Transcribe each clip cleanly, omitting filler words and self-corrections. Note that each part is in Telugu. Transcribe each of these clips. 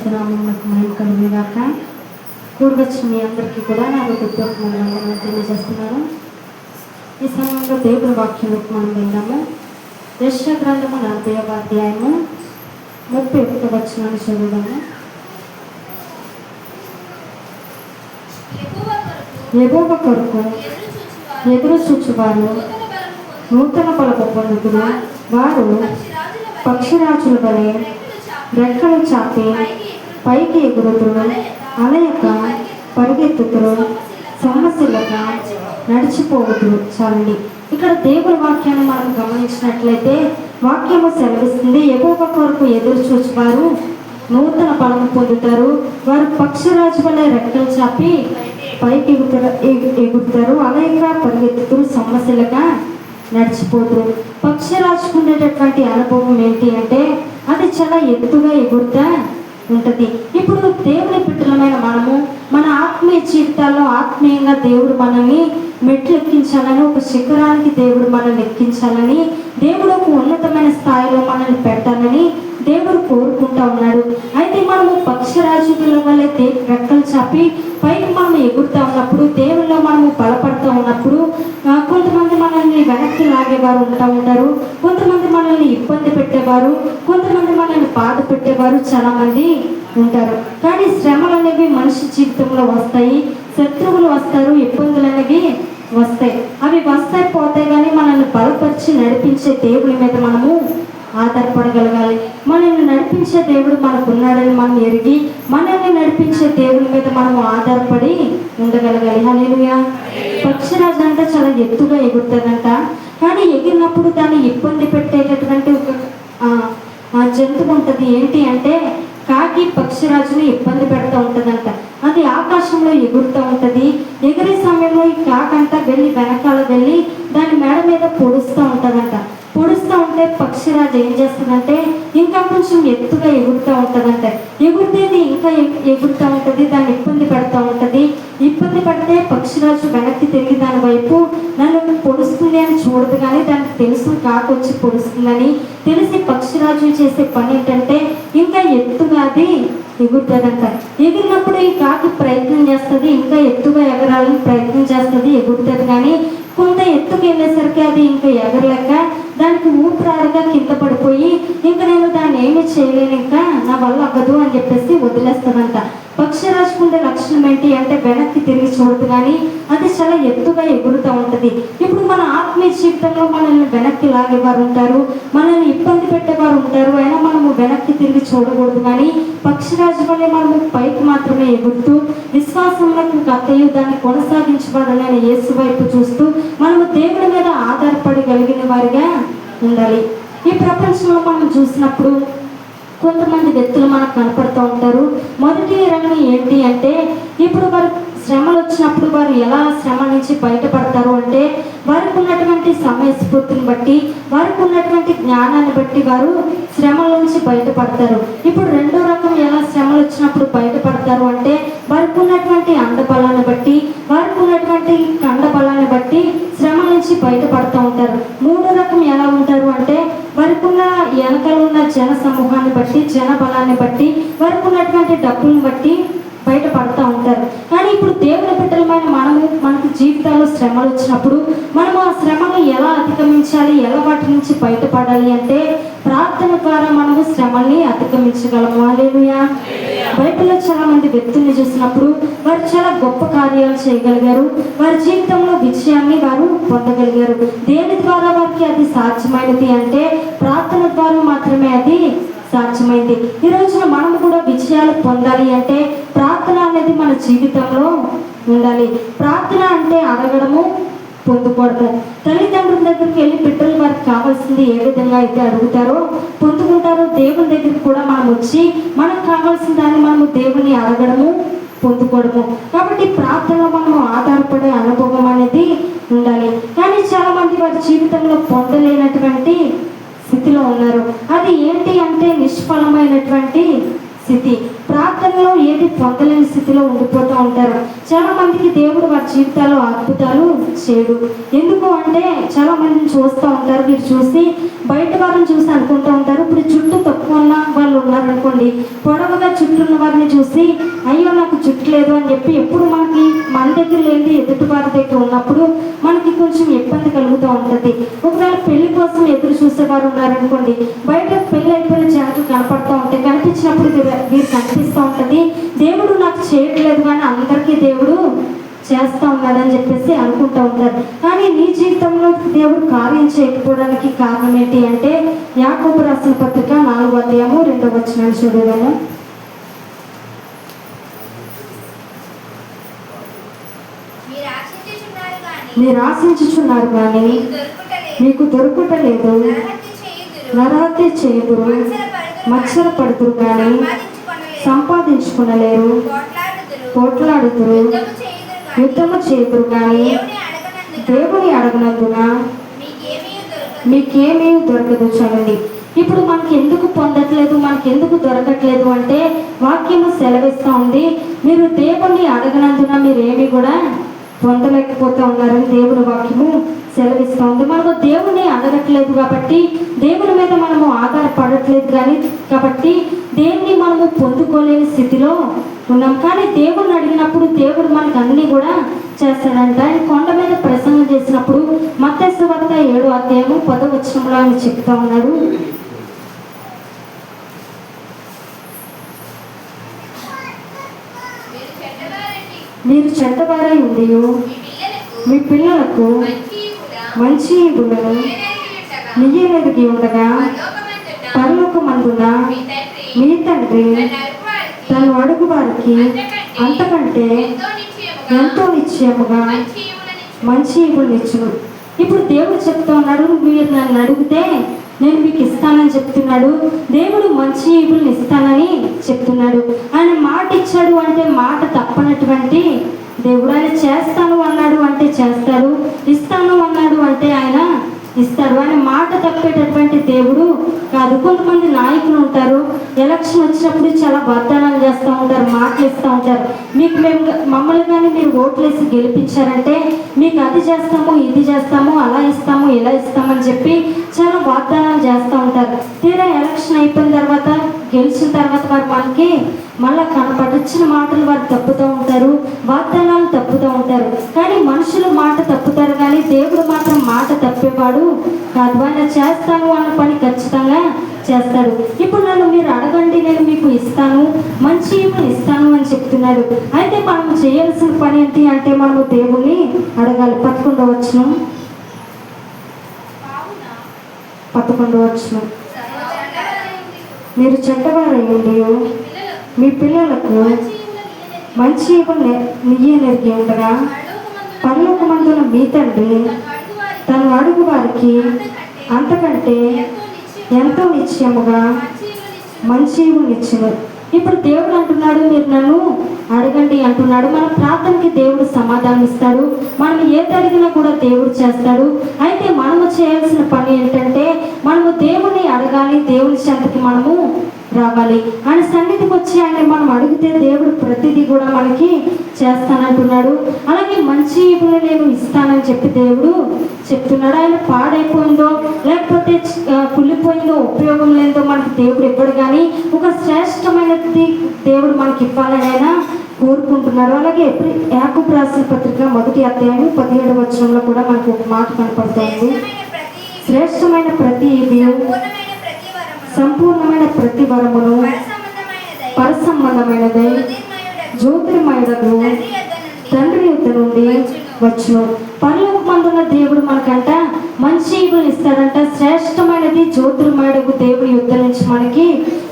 పరిశునామమునకు మహిమ కలుగును గాక. కూర్వచ్చిన మీ అందరికీ కూడా నా హృదయపూర్వకమైన తెలియజేస్తున్నాను. ఈ సమయంలో దేవుని వాక్యంలోకి మనం విన్నాము. యెషయా గ్రంథము 40వ అధ్యాయము 31వ వచనాన్ని చదువుదాము. యెహోవా కొరకు ఎదురు చూచువారు నూతన బలము పొందుదురు. వారు పక్షిరాజుల వలె రెక్కలు చాపి పైకి ఎగురుదురు. అలయక పరిగెత్తుదురు, సమస్యలక నడిచిపోవద్దు. చాలండి. ఇక్కడ దేవుని వాక్యాన్ని మనం గమనించినట్లయితే వాక్యము సెలవిస్తుంది, యెహోవా కొరకు ఎదురు చూచువారు నూతన బలము పొందుతారు. వారు పక్షిరాజు వలె రెక్కలు చాపి పైకి ఎగురుతారు. అలయక పరిగెత్తుతారు, సమస్యలుగా నడిచిపోతారు. పక్షిరాజుకు ఉండేటటువంటి అనుభవం ఏంటి అంటే అది చాలా ఎత్తుగా ఎగురుతా ఉంటుంది. ఇప్పుడు దేవుని బిడ్డలమైన మనము మన ఆత్మీయ జీవితాల్లో ఆత్మీయంగా దేవుడు మనల్ని మెట్లు ఎక్కించాలని, ఒక శిఖరానికి దేవుడు మనల్ని ఎక్కించాలని, దేవుడు ఒక ఉన్నతమైన స్థాయిలో మనల్ని పెట్టాలని దేవుడు కోరుకుంటా ఉన్నాడు. అయితే మనము పక్షిరాజుల వల్ల రెక్కలు చాపి పైకి మనం ఎగురుతూ ఉన్నప్పుడు, దేవుల్లో మనము బలపడుతూ ఉన్నప్పుడు కొంతమంది మనల్ని వెనక్కి లాగేవారు ఉంటారు. కొంతమంది మనల్ని ఇబ్బంది పెట్టేవారు, కొంతమంది మనల్ని బాధ పెట్టేవారు చాలా మంది ఉంటారు. కానీ శ్రమలు అనేవి మనిషి జీవితంలో వస్తాయి, శత్రువులు వస్తారు, ఇబ్బందులు అనేవి వస్తాయి. అవి వస్తాయి పోతాయి, కానీ మనల్ని బలపరిచి నడిపించే దేవుని మీద మనము ఆధారపడగలగాలి. మనల్ని నడిపించే దేవుడు మనకు ఉన్నాడని మనం ఎరిగి మనల్ని నడిపించే దేవుని మీద మనము ఆధారపడి ఉండగలగాలి. హల్లెలూయా. పక్షిరాజు అంటే చాలా ఎత్తుగా ఎగురుతుందంట. కానీ ఎగిరినప్పుడు దాన్ని ఇబ్బంది పెట్టేటటువంటి ఒక జంతువు ఉంటుంది. ఏంటి అంటే కాకి పక్షిరాజుని ఇబ్బంది పెడుతూ ఉంటుందంట. అది ఆకాశంలో ఎగురుతూ ఉంటుంది. ఎగిరే సమయంలో ఈ కాకంతా వెళ్ళి వెనకాల వెళ్ళి దాని మెడ మీద పొడుస్తూ ఉంటుందంట. పొడుస్తూ ఉంటే పక్షిరాజు ఏం చేస్తుందంటే ఇంకా కొంచెం ఎత్తుగా ఎగురుతూ ఉంటుందంట. ఎగురితేది ఇంకా ఎగురుతూ ఉంటుంది, దాన్ని ఇబ్బంది పెడుతూ ఉంటుంది. ఇబ్బంది పడితే పక్షిరాజు వెనక్కి తిరిగి దాని వైపు నన్ను పొడుస్తుంది అని చూడదు, కానీ దానికి తెలుసు కాకొచ్చి పొడుస్తుందని తెలిసి పక్షిరాజు చేసే పని ఏంటంటే ఇంకా ఎత్తుగా అది ఎగురుతుందంట. ఎగిరినప్పుడు ఈ కాకి ప్రయత్నం చేస్తుంది, ఇంకా ఎత్తుగా ఎగరాలని ప్రయత్నం చేస్తుంది, ఎగురుతుంది. కానీ కొంత ఎత్తుకు వెళ్ళేసరికి అది ఇంకా ఎగరలేక దానికి ఊపిరాడగా కింద పడిపోయి ఇంకా నేను దాన్ని ఏమి చేయలేను, ఇంకా నా వల్ల అవ్వదు అని చెప్పేసి వదిలేస్తుందంట. పక్షిరాజుకుండే లక్షణం ఏంటి అంటే వెనక్కి తిరిగి చూడదు, కానీ అది చాలా ఎత్తుగా ఎగురుతూ ఉంటుంది. ఇప్పుడు మన ఆత్మీయ జీవితంలో మనల్ని వెనక్కి లాగేవారు ఉంటారు, మనల్ని ఇబ్బంది పెట్టేవారు ఉంటారు. అయినా మనము వెనక్కి తిరిగి చూడకూడదు, కానీ పక్షిరాజు వల్ల మనము పైకి మాత్రమే ఎగురుతూ విశ్వాసంలో కత్తయు దాన్ని కొనసాగించబడాలని యేసు వైపు చూస్తూ మనము దేవుడి మీద ఆధారపడగలిగిన వారిగా ఉండాలి. ఈ ప్రపంచంలో మనం చూసినప్పుడు కొంతమంది వ్యక్తులు మనకు కనపడుతూ ఉంటారు. మొదటి రంగం ఏంటి అంటే ఇప్పుడు వారు శ్రమలు వచ్చినప్పుడు వారు ఎలా శ్రమ నుంచి బయటపడతారు అంటే వారికి ఉన్నటువంటి సమయస్ఫూర్తిని బట్టి, వారికి ఉన్నటువంటి జ్ఞానాన్ని బట్టి వారు శ్రమల నుంచి బయటపడతారు. ఇప్పుడు రెండో రకం ఎలా శ్రమలు వచ్చినప్పుడు బయటపడతారు అంటే వారికి ఉన్నటువంటి అండబలాన్ని బట్టి, వారికి ఉన్నటువంటి కండబలాన్ని బట్టి శ్రమ నుంచి బయటపడుతూ ఉంటారు. మూడో రకం ఎలా ఉంటారు అంటే వారికి ఉన్న వెనకాల ఉన్న జన సమూహాన్ని బట్టి, జన బలాన్ని బట్టి, వారికి ఉన్నటువంటి డబ్బులను బట్టి బయటపడుతూ ఉంటారు. కానీ ఇప్పుడు దేవుని బిడ్డలమైన మనకు జీవితాల్లో శ్రమలు వచ్చినప్పుడు మనము ఆ శ్రమను ఎలా అధిగమించాలి, ఎలా వాటి నుంచి బయటపడాలి అంటే ప్రార్థన ద్వారా మనము శ్రమల్ని అధిగమించగలము. హల్లెలూయా. బైబిల్లో చాలా మంది వ్యక్తుల్ని చూసినప్పుడు వారు చాలా గొప్ప కార్యాలు చేయగలిగారు, వారి జీవితంలో విజయాన్ని వారు పొందగలిగారు. దేని ద్వారా వారికి అది సాధ్యమైనది అంటే ప్రార్థన ద్వారా మాత్రమే అది సాధ్యమైంది. ఈ రోజున మనం కూడా విజయాలు పొందాలి అంటే ప్రార్థన అనేది మన జీవితంలో ఉండాలి. ప్రార్థన అంటే అడగడము, పొందుకోవడము. తల్లిదండ్రుల దగ్గరికి వెళ్ళి బిడ్డలు వారికి కావాల్సింది ఏ విధంగా అయితే అడుగుతారో పొందుకుంటారో, దేవుని దగ్గరికి కూడా మనం వచ్చి మనకు కావాల్సిన దాన్ని మనము దేవుని అడగడము, పొందుకోవడము. కాబట్టి ప్రార్థనలో మనము ఆధారపడే అనుభవం అనేది ఉండాలి. కానీ చాలా మంది వారి జీవితంలో పొందలేనటువంటి స్థితిలో ఉన్నారు. అది ఏంటి అంటే నిష్ఫలమైనటువంటి స్థితి. ప్రార్థన జీవితంలో ఏది పొందలేని స్థితిలో ఉండిపోతూ ఉంటారు. చాలా మందికి దేవుడు వారి జీవితాల్లో అద్భుతాలు చేయడు. ఎందుకు అంటే చాలా మందిని చూస్తూ ఉంటారు. మీరు చూసి బయట వారిని చూసి అనుకుంటూ ఉంటారు, ఇప్పుడు జుట్టు తక్కువ ఉన్న వాళ్ళు ఉన్నారనుకోండి, పొడవుగా జుట్టు ఉన్న వారిని చూసి అయ్యో నాకు జుట్టు లేదు అని చెప్పి ఎప్పుడు మనకి మన దగ్గర లేని ఎదుటి వారి దగ్గర ఉన్నప్పుడు మనకి కొంచెం ఇబ్బంది కలుగుతూ ఉంటుంది. ఒకవేళ పెళ్లి కోసం ఎదురు చూసేవారు ఉన్నారనుకోండి, బయట పెళ్లి అయిపోయిన జంటలు కనపడుతూ ఉంటాయి. కనిపించినప్పుడు వీరు కనిపిస్తూ ఉంటుంది, దేవుడు నాకు చేయట్లేదు కానీ అందరికీ దేవుడు చేస్తూ ఉన్నాడని చెప్పేసి అనుకుంటూ ఉంటారు. కానీ నీ జీవితంలో దేవుడు కార్యం చేయకపోవడానికి కారణం ఏంటి అంటే యాకోబు రాసిన పత్రిక 4వ అధ్యాయము 2వ వచనాన్ని చదువుదాము. మీరు ఆశించుచున్నారు కానీ మీకు దొరుకుటలేదు, నరహత్య చేయుదురు, మత్సర పడుతురు కానీ సంపాదించుకునలేరు, పోట్లాడుతురు, యుద్ధము చేయుదురు కానీ దేవుని అడగనందున మీకేమీ దొరకదు. చూడండి, ఇప్పుడు మనకి ఎందుకు పొందట్లేదు, మనకి ఎందుకు దొరకట్లేదు అంటే వాక్యము సెలవిస్తూ ఉంది, మీరు దేవుణ్ణి అడగనందున మీరేమి కూడా పొందలేకపోతూ ఉన్నారని దేవుని వాక్యము సెలవిస్తూ ఉంది. మనము దేవుణ్ణి అడగట్లేదు కాబట్టి, దేవుని మీద మనము ఆధారపడట్లేదు కాబట్టి దేన్ని మనము పొందుకోలేని స్థితిలో ఉన్నాం. కానీ దేవుణ్ణి అడిగినప్పుడు దేవుడు మనకు అన్నీ కూడా చేస్తాడంట. ఆయన కొండ మీద ప్రసంగం చేసినప్పుడు మత్తయి సువార్త 7వ అధ్యాయము 10వ వచనంలో ఆయన చెప్తా ఉన్నాడు, మీరు చెడ్డవారై ఉండి మీ పిల్లలకు మంచి ఈవులను నీయనెరిగి ఉండగా పరలోకమందున మీ తండ్రి తను అడుగు వారికి అంతకంటే ఎంతో నిశ్చయముగా మంచి ఈవులనిచ్చును. ఇప్పుడు దేవుడు చెప్తా ఉన్నాడు, మీరు నన్ను అడిగితే నేను మీకు ఇస్తానని చెప్తున్నాడు. దేవుడు మంచి ఈవులను ఇస్తానని చెప్తున్నాడు. ఆయన మాట ఇచ్చాడు అంటే మాట తప్పనటువంటి దేవుడు. ఆయన చేస్తాను అన్నాడు అంటే చేస్తాడు, ఇస్తాను అన్నాడు అంటే ఆయన ఇస్తాడు. ఆయన మాట తప్పేటటువంటి దేవుడు కాదు. కొంతమంది నాయకులు ఉంటారు, ఎలక్షన్ వచ్చినప్పుడు చాలా వాగ్దానాలు చేస్తూ ఉంటారు, మాటలు ఇస్తూ ఉంటారు. మమ్మల్ని కానీ మీరు ఓట్లేసి గెలిపించారంటే మీకు అది చేస్తాము, ఇది చేస్తాము, అలా ఇస్తాము, ఇలా ఇస్తామని చెప్పి చాలా వాగ్దానాలు చేస్తూ ఉంటారు. తీరా ఎలక్షన్ అయిపోయిన తర్వాత, గెలిచిన తర్వాత వారు మనకి మళ్ళా కనపడొచ్చిన మాటలు వారు తప్పుతూ ఉంటారు, వాగ్దానాలు తప్పుతూ ఉంటారు. కానీ మనుషులు మాట తప్పుతారు కానీ దేవుడు మాత్రం మాట తప్పేవాడు కాదు. ఆయన చేస్తాను అన్న పని ఖచ్చితంగా చేస్తాడు. ఇప్పుడు నన్ను మీరు అడగండి, నేను మీకు ఇస్తాను, మంచి ఇస్తాను అని చెప్తున్నాడు. అయితే మనం చేయాల్సిన పని ఏంటి అంటే మనము దేవుణ్ణి అడగాలి. 11వ వచనం మీరు చెడ్డవారై ఉండి మీ పిల్లలకు మంచి నీయనెరిగి ఉండగా పరలోకమందున మీ తండ్రి తను అడుగు వారికి అంతకంటే ఎంతో నిశ్చయముగా మంచి ఈవునిచ్చును. ఇప్పుడు దేవుడు అంటున్నాడు, మీరు నన్ను అడగండి అంటున్నాడు. మన ప్రార్థనకి దేవుడు సమాధానం ఇస్తాడు. మనం ఏది అడిగినా కూడా దేవుడు చేస్తాడు. అయితే మనము చేయాల్సిన పని ఏంటంటే మనము దేవుని అడగాలి, దేవుని చెంతకి మనము రావాలి. ఆయన సన్నిధికి వచ్చి ఆయన మనం అడిగితే దేవుడు ప్రతిదీ కూడా మనకి చేస్తానంటున్నాడు. అలాగే మంచి ఈవులు నేను ఇస్తానని చెప్పి దేవుడు చెప్తున్నాడు. ఆయన పాడైపోయిందో లేకపోతే కుళ్ళిపోయిందో ఉపయోగం లేదో మనకి దేవుడు ఇవ్వడు, కానీ ఒక శ్రేష్టమైనది దేవుడు మనకి ఇవ్వాలని ఆయన కోరుకుంటున్నారు. అలాగే యాకోబు రాసిన పత్రిక 1వ అధ్యాయం 17వ వచనంలో కూడా మనకు ఒక మాట కనపడుతుంది, శ్రేష్టమైన ప్రతి ఈవియు సంపూర్ణమైన ప్రతి వరమును పరసంబంధమైనదై జ్యోతిర్మయుడగు తండ్రి యొద్ద నుండి వచ్చును. పరలోకమందున్న దేవుడు మనకంట మంచి ఈవులు ఇస్తాడంట. శ్రేష్టమైనది జ్యోతిర్మయుడగు దేవుడి యుద్ధ నుంచి మనకి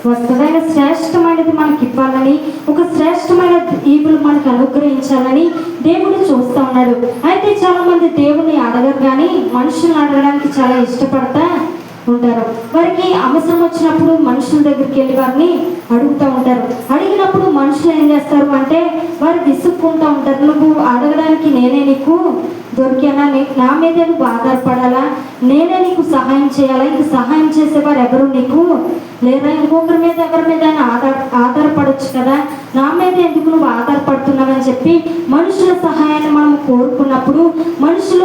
వస్తుందైన శ్రేష్టమైనది మనకి ఇవ్వాలని, ఒక శ్రేష్టమైన ఈవులు మనకు అనుగ్రహించాలని దేవుడు చూస్తూ ఉన్నాడు. అయితే చాలా మంది దేవుని అడగరు కానీ మనుషులను అడగడానికి చాలా ఇష్టపడతా ఉంటారు. వారికి అవసరం వచ్చినప్పుడు మనుషుల దగ్గరికి వెళ్ళి వారిని అడుగుతూ ఉంటారు. అడిగినప్పుడు మనుషులు ఏం చేస్తారు అంటే వారు విసుక్కు విసుక్కుంటూ ఉంటారు. నువ్వు అడగడానికి నేనే నీకు దొరికానా, నా మీదే నువ్వు ఆధారపడాలా, నేనే నీకు సహాయం చేయాలా, ఇంక సహాయం చేసేవారు ఎవరు నీకు లేదా, ఇంకొకరి మీద ఎవరి మీద ఆధారపడవచ్చు కదా, నా మీద ఎందుకు నువ్వు ఆధారపడుతున్నావని చెప్పి మనుషుల సహాయాన్ని మనం కోరుకున్నప్పుడు, మనుషుల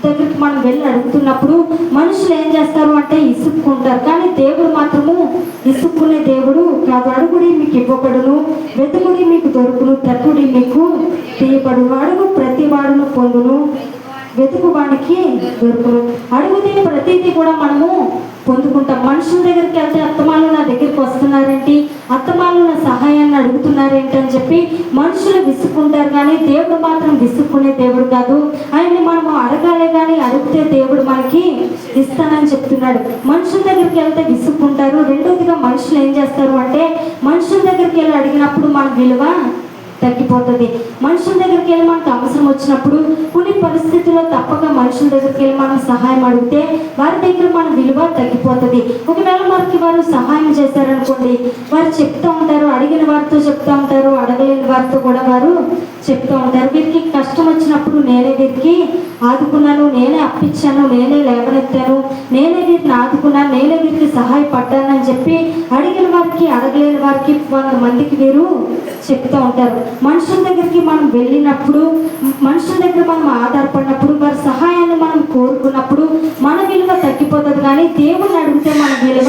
దగ్గరికి మనం వెళ్ళి అడుగుతున్నప్పుడు మనుషులు ఏం చేస్తారు అంటే ఇసుక్కుంటారు. కానీ దేవుడు మాత్రము ఇసుక్కునే దేవుడు కాదు. అడుగుడి మీకు ఇవ్వబడును, వెతుకుడి మీకు దొరుకును, తట్టుడి మీకు తీయబడును. అడుగు ప్రతి వాడును పొందును, వెతుకువాడికి దొరుకును. అడుగుతే ప్రతిదీ కూడా మనము పొందుకుంటాం. మనుషుల దగ్గరికి వెళ్తే అత్తమాలు నా దగ్గరికి వస్తున్నారేంటి, అత్తమాలు నా సహాయాన్ని అడుగుతున్నారేంటి అని చెప్పి మనుషులు విసుక్కుంటారు. కానీ దేవుడు మాత్రం విసుక్కునే దేవుడు కాదు. ఆయన్ని మనము అడగాలే కానీ అడిగితే దేవుడు మనకి ఇస్తానని చెప్తున్నాడు. మనుషుల దగ్గరికి వెళ్తే విసుక్కుంటారు. రెండోదిగా మనుషులు ఏం చేస్తారు అంటే మనుషుల దగ్గరికి వెళ్ళి అడిగినప్పుడు మన విలువ తగ్గిపోతుంది. మనుషుల దగ్గరికి వెళ్ళి మనకు అవసరం వచ్చినప్పుడు కొన్ని పరిస్థితుల్లో తప్పక మనుషుల దగ్గరికి వెళ్ళి మనం సహాయం అడిగితే వారి దగ్గర మన విలువ తగ్గిపోతుంది. ఒకవేళ మనకి వారు సహాయం చేశారనుకోండి, వారు చెప్తూ ఉంటారు, అడిగిన వారితో చెప్తూ ఉంటారు, అడగలేని వారితో కూడా వారు చెప్తూ ఉంటారు. వీరికి కష్టం వచ్చినప్పుడు నేనే వీరికి ఆదుకున్నాను, నేనే అప్పించాను, నేనే లేవనెత్తాను, నేనే వీరిని ఆదుకున్నాను, నేనే వీరికి సహాయపడ్డానని చెప్పి అడిగిన వారికి అడగలేని వారికి 100 మందికి వీరు చెప్తూ ఉంటారు. మనుషుల దగ్గరికి మనం వెళ్ళినప్పుడు, మనుషుల దగ్గర మనం ఆధారపడినప్పుడు, వారి సహాయాన్ని మనం కోరుకున్నప్పుడు మన విలువ తగ్గిపోతుంది. కానీ దేవుడిని అడిగితే మన విలువ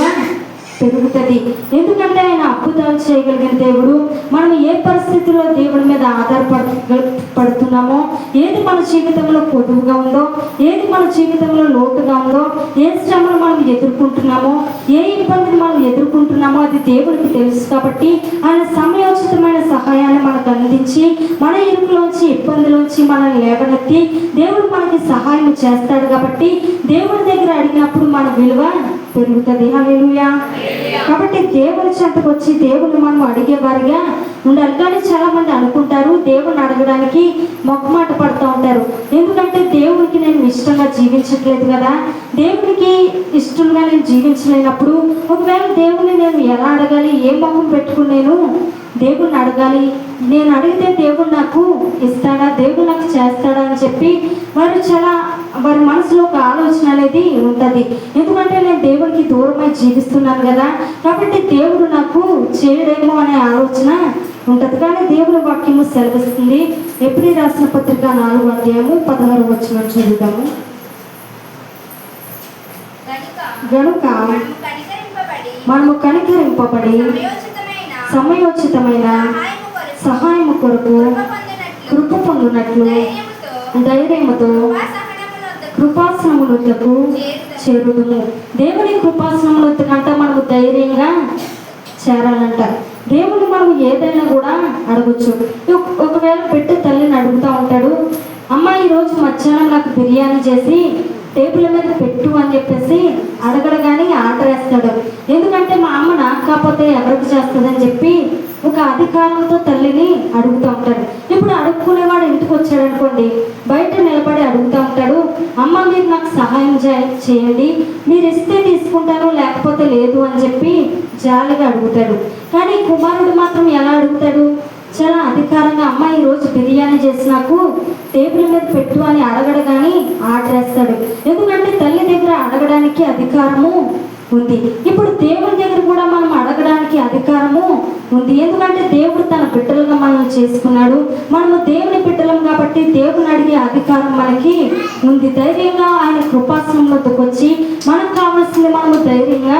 పెరుగుతుంది. ఎందుకంటే ఆయన అద్భుతాలు చేయగలిగిన దేవుడు. మనం ఏ పరిస్థితుల్లో దేవుడి మీద ఆధారపడుతున్నామో, ఏది మన జీవితంలో పొదువుగా ఉందో, ఏది మన జీవితంలో లోటుగా ఉందో, ఏ శ్రమను మనం ఎదుర్కొంటున్నామో, ఏ ఇబ్బందిని మనం ఎదుర్కొంటున్నామో అది దేవుడికి తెలుసు. కాబట్టి ఆయన సమయోచితమైన సహాయాన్ని మనకు అందించి మన ఇరుకులోంచి ఇబ్బందిలోంచి మనల్ని లేవనెత్తి దేవుడు మనకి సహాయం చేస్తాడు. కాబట్టి దేవుడి దగ్గర అడిగినప్పుడు మన విలువ పెరుగుతుంది. హల్లెలూయా. కాబట్టి దేవుని చెంతకు వచ్చి దేవుని మనం అడిగేవారిగా ఉండాలి. కానీ చాలా మంది అనుకుంటారు దేవుని అడగడానికి మొక్కమాట పడుతూ ఉంటారు. ఎందుకంటే దేవునికి నేను ఇష్టంగా జీవించట్లేదు కదా, దేవునికి ఇష్టంగా నేను జీవించలేనప్పుడు ఒకవేళ దేవుని నేను ఎలా అడగాలి, ఏ మొహం పెట్టుకుని నేను దేవుణ్ణి అడగాలి, నేను అడిగితే దేవుడు నాకు ఇస్తాడా, దేవుడు నాకు చేస్తాడా అని చెప్పి వారి మనసులో ఒక ఆలోచన అనేది ఉంటుంది. ఎందుకంటే నేను దేవుడికి దూరమై జీవిస్తున్నాను కదా, కాబట్టి దేవుడు నాకు చేయడేమో అనే ఆలోచన ఉంటుంది. కానీ దేవుని వాక్యము సెలవిస్తుంది. ఎబ్రీ రాసిన పత్రిక 4:16 చదువుతాము. గనుక మనము కనికరింపబడి సమయోచితమైన సహాయము కొరకు కృప పొందునట్లు ధైర్యముతో కృపాసనములకు చేరుదుము. దేవుని కృపాసనములకంట మనము ధైర్యంగా చేరాలంట. దేవుడు మనం ఏదైనా కూడా అడగచ్చు. ఒకవేళ పెట్టి తల్లిని అడుగుతూ ఉంటాడు, అమ్మ ఈరోజు మధ్యాహ్నం నాకు బిర్యానీ చేసి టేబుల్ మీద పెట్టు అని చెప్పేసి అడగడగానే ఆర్డర్ వేస్తాడు. ఎందుకంటే మా అమ్మ నాకు కాకపోతే ఎవరికి చేస్తుందని చెప్పి ఒక అధికారంతో తల్లిని అడుగుతూ ఉంటాడు. ఇప్పుడు అడుక్కునేవాడు ఇంటికి వచ్చాడు అనుకోండి, బయట నిలబడి అడుగుతూ ఉంటాడు, అమ్మ మీరు నాకు సహాయం చేయండి, మీరు ఇస్తే తీసుకుంటాను లేకపోతే లేదు అని చెప్పి జాలిగా అడుగుతాడు. కానీ కుమారుడు మాత్రం ఎలా అడుగుతాడు, చాలా అధికారంగా అమ్మ ఈరోజు బిర్యానీ చేసి నాకు టేబుల్ మీద పెట్టు అని అడగడు కానీ ఆర్డర్ వేస్తాడు. ఎందుకంటే తల్లి దగ్గర అడగడానికి అధికారము ఉంది. ఇప్పుడు దేవుని దగ్గర కూడా మనం అడగడానికి అధికారము ఉంది. ఎందుకంటే దేవుడు తన బిడ్డలుగా మనం చేసుకున్నాడు. మనము దేవుని బిడ్డలం కాబట్టి దేవుని అడిగే అధికారం మనకి ఉంది. ధైర్యంగా ఆయన కృపాసనంలోకి వచ్చి మనకు కావాల్సింది మనము ధైర్యంగా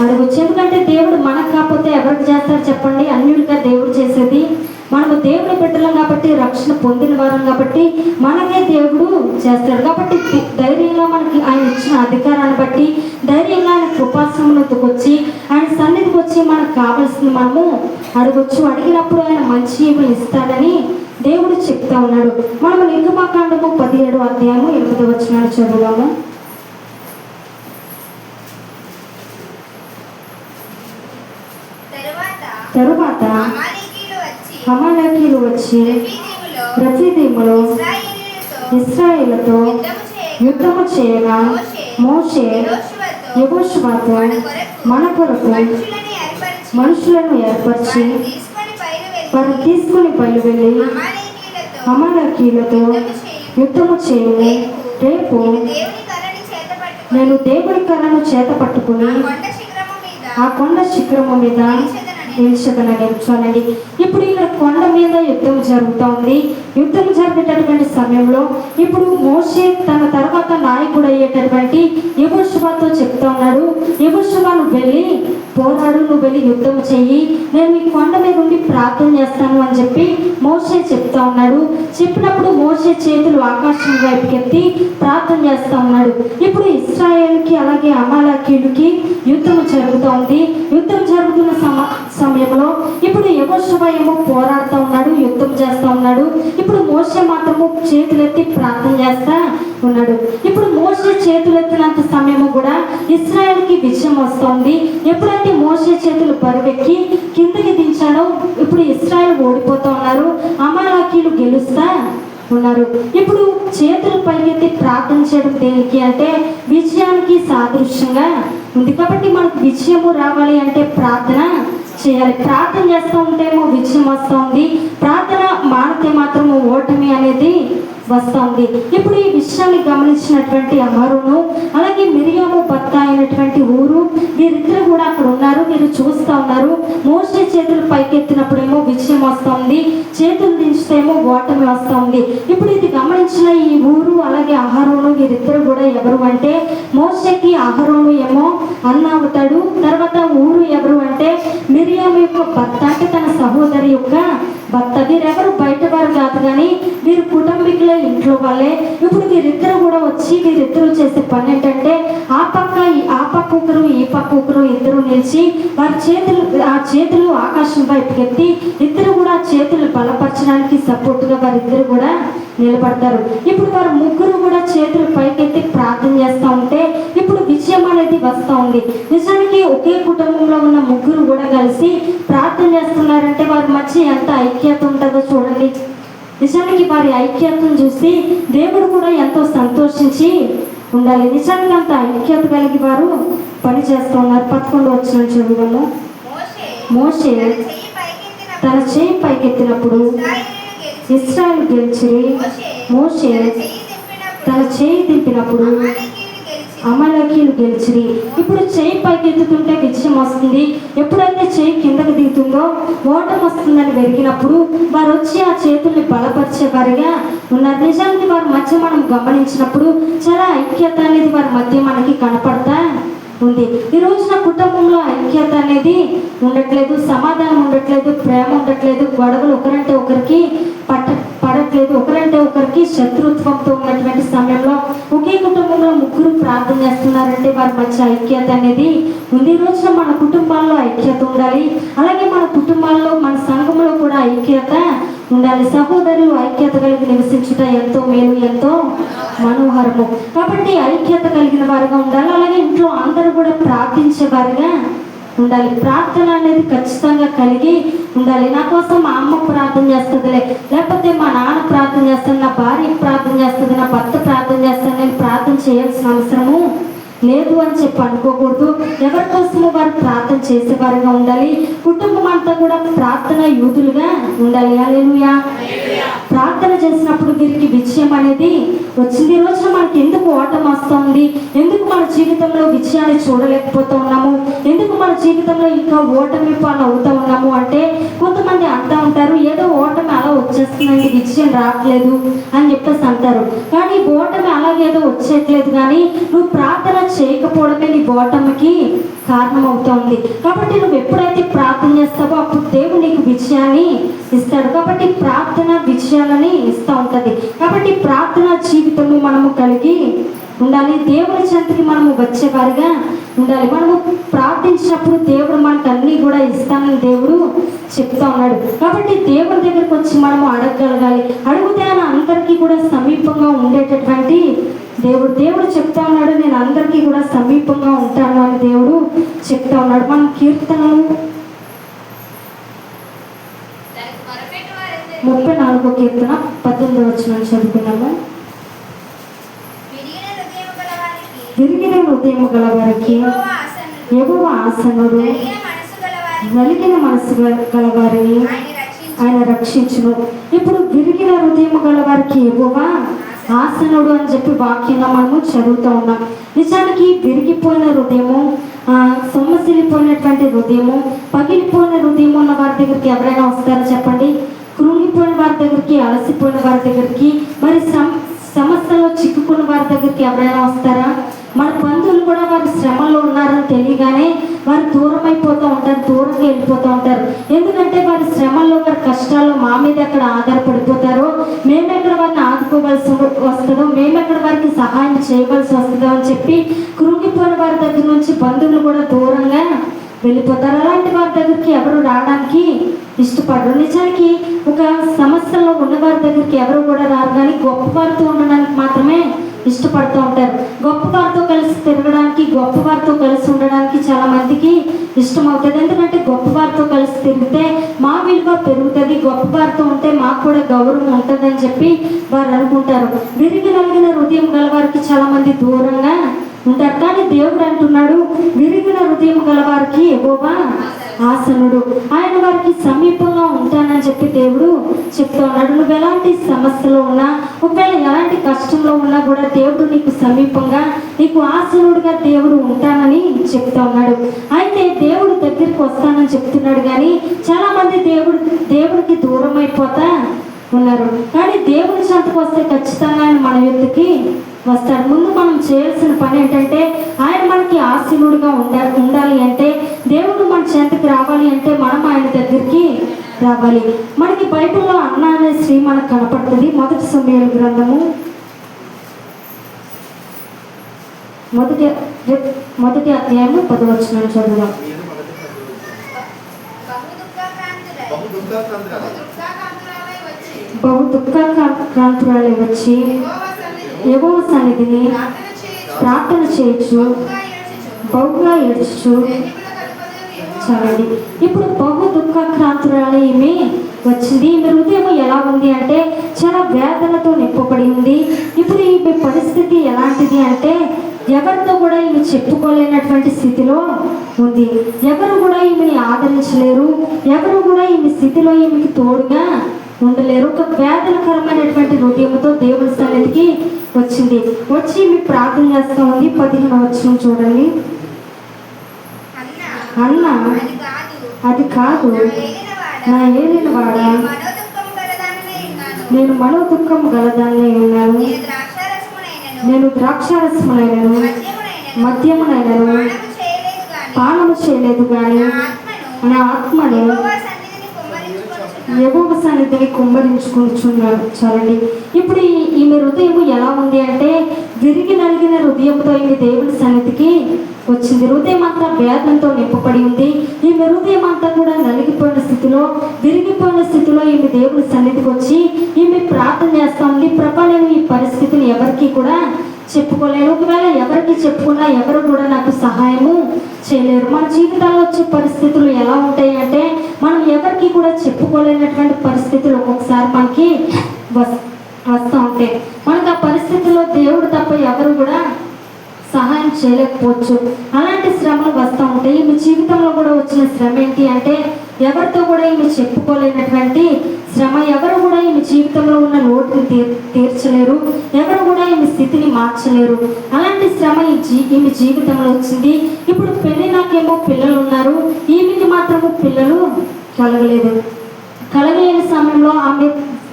అడగచ్చు. ఎందుకంటే దేవుడు మనకు కాకపోతే ఎవరికి చేస్తారు చెప్పండి, అన్యుడిగా దేవుడు చేసేది. మనము దేవుని బిడ్డలం కాబట్టి, రక్షణ పొందిన వారం కాబట్టి మనకే దేవుడు చేస్తాడు. కాబట్టి ధైర్యంగా మనకి ఆయన ఇచ్చిన అధికారాన్ని బట్టి ధైర్యంగా ఆయన కృపాసనంలోకి వచ్చి ఆయన సన్నిధికి వచ్చి మనకు కావాల్సింది మనము అడగొచ్చు. అడిగినప్పుడు ఆయన మంచి ఈవులు ఇస్తాడని దేవుడు చెప్తా ఉన్నాడు. మనము నిర్గమకాండము 17:8 చదువుదాము. తరువాత అమాలేకీయులు వచ్చి రఫీదీములో ఇశ్రాయేలుతో యుద్ధము చేయగా మోషే యెహోషువతో మన కొరకు మనుషులను ఏర్పరిచి వారు తీసుకుని బయలువెళ్ళి అమాలేకీయులతో యుద్ధము చేయుము. రేపు నేను దేవుని కర్రను చేత పట్టుకుని ఆ కొండ శిఖరము మీద నిలిచదనని. చూడండి, ఇప్పుడు ఇక్కడ కొండ మీద యుద్ధం జరుగుతోంది. యుద్ధం జరిగేటటువంటి సమయంలో ఇప్పుడు మోషే తన తర్వాత నాయకుడు అయ్యేటటువంటి యెహోషువతో చెప్తా ఉన్నాడు, యెహోషువ నువ్వు వెళ్ళి పోరాడు, నువ్వు వెళ్ళి యుద్ధం చెయ్యి, నేను ఈ కొండ మీద ఉండి ప్రార్థన చేస్తాను అని చెప్పి మోషే చెప్తా ఉన్నాడు. చెప్పినప్పుడు మోషే చేతులు ఆకాశం వైపుకెత్తి ప్రార్థన చేస్తా ఉన్నాడు. ఇప్పుడు ఇశ్రాయేలుకి అలాగే అమాలేకీయులకి యుద్ధం జరుగుతోంది. యుద్ధం జరుగుతున్న సమయంలో ఇప్పుడు యెహోషువ ఏమో పోరాడుతూ ఉన్నాడు, యుద్ధం చేస్తూ ఉన్నాడు. ఇప్పుడు మోషే మాత్రము చేతులెత్తి ప్రార్థన చేస్తా ఉన్నాడు. ఇప్పుడు మోషే చేతులెత్తినంత సమయము కూడా ఇశ్రాయేలుకి విజయం వస్తోంది. ఎప్పుడైతే మోషే చేతులు బరువెక్కి కిందకి దించాడో ఇప్పుడు ఇశ్రాయేలు ఓడిపోతూ ఉన్నారు, అమాలేకీయులు గెలుస్తా ఉన్నారు. ఇప్పుడు చేతులు పైకెత్తి ప్రార్థన చేయడం దేనికి అంటే విజయానికి సాదృశ్యంగా ఉంది. కాబట్టి మనకు విజయము రావాలి అంటే ప్రార్థన చేయాలి. ప్రార్థన చేస్తూ ఉంటేమో విజయం వస్తుంది, ప్రార్థన మానితే మాత్రము ఓటమి అనేది వస్తుంది. ఇప్పుడు ఈ విషయాన్ని గమనించినటువంటి అహరోను అలాగే మిరియాము భర్త అయినటువంటి ఊరు వీరిద్దరు కూడా అక్కడ ఉన్నారు. మీరు చూస్తూ ఉన్నారు, మోషే చేతులు పైకెత్తినప్పుడేమో విజయం వస్తుంది, చేతులు దించితేమో ఓటమి వస్తుంది. ఇప్పుడు ఇది గమనించిన ఈ ఊరు అలాగే అహరోను వీరిద్దరు కూడా ఎవరు అంటే మోషేకి అహరోను ఏమో అన్న అవుతాడు. తర్వాత ఊరు ఎవరు అంటే మిరియాము యొక్క భర్త, అంటే తన సహోదరి యొక్క భర్త. వీరెవరు బయట వారు కాదు కానీ వీరు కుటుంబీకుల ఇంట్లో వాళ్ళే. ఇప్పుడు వీరిద్దరు కూడా వచ్చి వీరిద్దరు చేసే పని ఏంటంటే ఆ పక్క ఒకరు ఈ పక్క ఒకరు ఇద్దరు నిలిచి వారి చేతులు ఆకాశం వైపుకి ఎత్తి ఇద్దరు కూడా చేతులు బలపరచడానికి సపోర్ట్గా వారిద్దరు కూడా నిలబడతారు. ఇప్పుడు వారు ముగ్గురు కూడా చేతులు పైకెత్తి ప్రార్థన చేస్తూ ఉంటే ఇప్పుడు విజయం అనేది వస్తూ ఉంది. నిజానికి ఒకే కుటుంబంలో ఉన్న ముగ్గురు కూడా కలిసి ప్రార్థన చేస్తున్నారంటే వారి మధ్య ఎంత ఐక్యత ఉంటుందో చూడండి. నిజానికి వారి ఐక్యతను చూసి దేవుడు కూడా ఎంతో సంతోషించి ఉండాలి. నిజానికి అంత ఐక్యత కలిగి వారు పని చేస్తూ ఉన్నారు. 11 వచ్చిన చదువుదాము. మోషే తన చేయి పైకెత్తినప్పుడు ఇశ్రాయేలు గెలిచిరి. మోషే తన చేయి దింపినప్పుడు అమాలేకీయులు గెలిచిరి. ఇప్పుడు చేయి పైకెత్తుతుంటే విజయం వస్తుంది, ఎప్పుడైతే చేయి కిందకు దిగుతుందో ఓటమి వస్తుందని వెరిగినప్పుడు వారు వచ్చి ఆ చేతుల్ని బలపరిచే వారిగా ఉన్నారు. నిజానికి వారి మధ్య మనం గమనించినప్పుడు చాలా ఐక్యత అనేది వారి మధ్య మనకి కనపడతా ఉంది. ఈ రోజున కుటుంబంలో ఐక్యత అనేది ఉండట్లేదు, సమాధానం ఉండట్లేదు, ప్రేమ ఉండట్లేదు, గొడవలు ఒకరంటే ఒకరికి పడట్లేదు, ఒకరంటే ఒకరికి శత్రుత్వంతో ఉన్నటువంటి సమయంలో ఒకే కుటుంబంలో ముగ్గురు ప్రార్థన చేస్తున్నారంటే వారి మధ్య ఐక్యత అనేది ఉంది. ఈ రోజున మన కుటుంబాల్లో ఐక్యత ఉండాలి, అలాగే మన కుటుంబాల్లో మన సంఘంలో కూడా ఐక్యత ఉండాలి. సహోదరులు ఐక్యత కలిగి నివసించుట ఎంతో మేలు, ఎంతో మనోహరము. కాబట్టి ఐక్యత కలిగిన వారిగా ఉండాలి, అలాగే ఇంట్లో అందరూ కూడా ప్రార్థించే వారిగా ఉండాలి. ప్రార్థన అనేది ఖచ్చితంగా కలిగి ఉండాలి. నా కోసం మా అమ్మ ప్రార్థన చేస్తుందిలే, లేకపోతే మా నాన్న ప్రార్థన చేస్తాను, నా భార్య ప్రార్థన చేస్తుంది, నా భర్త ప్రార్థన చేస్తాను, నేను ప్రార్థన చేయాల్సిన అవసరము లేదు అని చెప్పి అనుకోకూడదు. ఎవరి కోసము వారు ప్రార్థన చేసేవారుగా ఉండాలి. కుటుంబం అంతా కూడా ప్రార్థన యూదులుగా ఉండాలి. హల్లెలూయా. ప్రార్థన చేసినప్పుడు వీరికి విజయం అనేది వచ్చింది. ఈ రోజున మనకి ఎందుకు ఓటమి వస్తుంది, ఎందుకు మన జీవితంలో విజయాన్ని చూడలేకపోతూ ఉన్నాము, ఎందుకు మన జీవితంలో ఇంకా ఓటమి పాలు అవుతూ ఉన్నాము అంటే కొంతమంది అంటూ ఉంటారు, ఏదో ఓటమి అలా వచ్చేస్తుందండి, విజయం రావట్లేదు అని చెప్పేసి అంటారు. కానీ ఓటమి అలాగేదో వచ్చేట్లేదు, కానీ నువ్వు ప్రార్థన చేయకపోవడమే నీ ఓటమికి కారణం అవుతుంది. కాబట్టి నువ్వు ఎప్పుడైతే ప్రార్థన చేస్తావో అప్పుడు దేవుడు నీకు విజయాన్ని ఇస్తాడు. కాబట్టి ప్రార్థన విజయాలని ఇస్తూ ఉంటుంది. కాబట్టి ప్రార్థన జీవితము మనము కలిగి ఉండాలి. దేవుని చెంతకి మనము వచ్చేవారిగా ఉండాలి. మనము ప్రార్థించినప్పుడు దేవుడు మనకు అన్నీ కూడా ఇస్తానని దేవుడు చెప్తా ఉన్నాడు. కాబట్టి దేవుని దగ్గరికి వచ్చి మనము అడగగలగాలి. అడిగితే ఆయన అందరికీ కూడా సమీపంగా ఉండేటటువంటి దేవుడు చెప్తా ఉన్నాడు, నేను అందరికీ కూడా సమీపంగా ఉంటాను అని దేవుడు చెప్తా ఉన్నాడు. మనం కీర్తనలు 34వ కీర్తన 18వ వచనం చదువుకున్నాము. విరిగిన హృదయం గల వారికి యెహోవా ఆసన్నుడు, నలిగిన మనసు గల వారిని ఆయన రక్షించును. ఇప్పుడు విరిగిన హృదయం గల వారికి యెహోవా ఆసనుడు అని చెప్పి వాక్యంలో మనము చదువుతూ ఉన్నాం. నిజానికి విరిగిపోయిన హృదయము, సొమ్మసిల్లిపోయినటువంటి హృదయము, పగిలిపోయిన హృదయం ఉన్న వారి దగ్గరికి ఎవరైనా వస్తారో చెప్పండి? కృంగిపోయిన వారి దగ్గరికి, అలసిపోయిన వారి దగ్గరికి, మరి సమస్యలో చిక్కుకున్న వారి దగ్గరికి ఎవరైనా వస్తారా? మన బంధువులు కూడా వారి శ్రమలో ఉన్నారని తెలియగానే వారు దూరం అయిపోతూ ఉంటారు, దూరంగా వెళ్ళిపోతూ ఉంటారు. ఎందుకంటే వారి శ్రమల్లో, వారి కష్టాల్లో మా మీద ఎక్కడ ఆధారపడిపోతారో, మేమెక్కడ వారిని ఆదుకోవాల్సి వస్తుందో, మేమెక్కడ వారికి సహాయం చేయవలసి వస్తుందో అని చెప్పి కృంగిపోయిన వారి దగ్గర నుంచి బంధువులు కూడా దూరంగా వెళ్ళిపోతారు. అలాంటి వారి దగ్గరికి ఎవరు రావడానికి ఇష్టపడరు. నిజానికి ఒక సమస్యలో ఉన్నవారి దగ్గరికి ఎవరు కూడా రారు, కానీ గొప్పవారితో ఉండడానికి మాత్రమే ఇష్టపడుతూ ఉంటారు. గొప్పవారితో కలిసి తిరగడానికి, గొప్పవారితో కలిసి ఉండడానికి చాలా మందికి ఇష్టం అవుతుంది. ఎందుకంటే గొప్పవారితో కలిసి తిరిగితే మా విలువ పెరుగుతుంది, గొప్పవారితో ఉంటే మాకు కూడా గౌరవం ఉంటుందని చెప్పి వారు అనుకుంటారు. విరిగి నలిగిన హృదయం గల వారికి చాలా మంది దూరంగా ఉంటారు. కానీ దేవుడు అంటున్నాడు, విరిగిన హృదయం గల వారికి యెహోవా ఆసనుడు, ఆయన వారికి సమీపంగా ఉంటానని చెప్పి దేవుడు చెప్తూ ఉన్నాడు. నువ్వు ఎలాంటి సమస్యలో ఉన్నా, ఒకవేళ ఎలాంటి కష్టంలో ఉన్నా కూడా దేవుడు నీకు సమీపంగా, నీకు ఆసనుడుగా దేవుడు ఉంటానని చెప్తూ ఉన్నాడు. అయితే దేవుడు దగ్గరికి వస్తానని చెప్తున్నాడు, కానీ చాలా మంది దేవుడికి దూరం అయిపోతా ఉన్నారు. కానీ దేవుడి చెంతకు వస్తే ఖచ్చితంగా ఆయన మన యుద్ధకి వస్తాడు. ముందు మనం చేయాల్సిన పని ఏంటంటే, ఆయన మనకి ఆశీనుడిగా ఉండాలి అంటే, దేవుడు మన చెంతకి రావాలి అంటే మనం ఆయన దగ్గరికి రావాలి. మనకి బైబిల్లో అన్న అనే స్త్రీ మనకు కనపడుతుంది. మొదటి సమూయేలు గ్రంథము మొదటి అధ్యాయము 10వ వచనం చదువుదాం. బహు దుఃఖాక్రాంతురాలై వచ్చి యెహోవా సన్నిధిని ప్రార్థన చేయొచ్చు, బహుగా ఏడ్చు. చాలండి. ఇప్పుడు బహు దుఃఖాక్రాంతురాలై ఈమె వచ్చింది. ఈమె హృదయం ఎలా ఉంది అంటే చాలా వేదనతో నింపబడి ఉంది. ఇప్పుడు ఈమె పరిస్థితి ఎలాంటిది అంటే, ఎవరితో కూడా ఈమె చెప్పుకోలేనటువంటి స్థితిలో ఉంది. ఎవరు కూడా ఈమెని ఆదరించలేరు, ఎవరు కూడా ఈమె స్థితిలో ఈమెకి తోడుగా ఉండలేరు. ఒక వేదనకరమైనటువంటి హృదయంతో దేవుడి సన్నిధికి వచ్చింది. వచ్చి మీ ప్రార్థన చేస్తూ ఉంది. 15వ వచనం చూడండి. అన్న అది కాదు, నా ఏలిన వాడ, నేను మనోదుఖం గలదాన్ని ఉన్నాను, నేను ద్రాక్షారసమునైనను మద్యమునైనను పానము చేయలేదు, కానీ నా ఆత్మను యెహోవా సన్నిధిని కుమ్మరించుకుంటున్నాను. చాలండి. ఇప్పుడు ఈమె హృదయం ఎలా ఉంది అంటే, విరిగి నలిగిన హృదయంతో ఈమె దేవుడి సన్నిధికి వచ్చింది. హృదయం అంతా వేదంతో నింపబడి ఉంది. ఈమె హృదయం అంతా కూడా నలిగిపోయిన స్థితిలో, విరిగిపోయిన స్థితిలో ఈమె దేవుడి సన్నిధికి వచ్చి ఈమె ప్రార్థన చేస్తూ ఉంది. ప్రభా, నేను ఈ పరిస్థితిని ఎవరికి కూడా చెప్పుకోలేను. ఒకవేళ ఎవరికి చెప్పుకున్నా ఎవరు కూడా నాకు సహాయము చేయలేరు. మన జీవితాల్లో వచ్చే పరిస్థితులు ఎలా ఉంటాయి అంటే, మనం ఎవరికి కూడా చెప్పుకోలేనటువంటి పరిస్థితులు ఒక్కొక్కసారి మనకి వస్తూ ఉంటాయి. మనకు ఆ పరిస్థితుల్లో దేవుడు తప్ప ఎవరు కూడా సహాయం చేయలేకపోవచ్చు. అలాంటి శ్రమలు వస్తూ ఉంటాయి. మీ జీవితంలో కూడా వచ్చిన శ్రమ ఏంటి అంటే, ఎవరితో కూడా ఈమె చెప్పుకోలేనటువంటి శ్రమ. ఎవరు కూడా ఈమె జీవితంలో ఉన్న లోటుని తీర్చలేరు, ఎవరు కూడా ఈమె స్థితిని మార్చలేరు. అలాంటి శ్రమ ఈమె జీవితంలో వచ్చింది. ఇప్పుడు పెళ్ళి నాకేమో పిల్లలు ఉన్నారు, ఈమెకి మాత్రము పిల్లలు కలగలేని సమయంలో ఆమె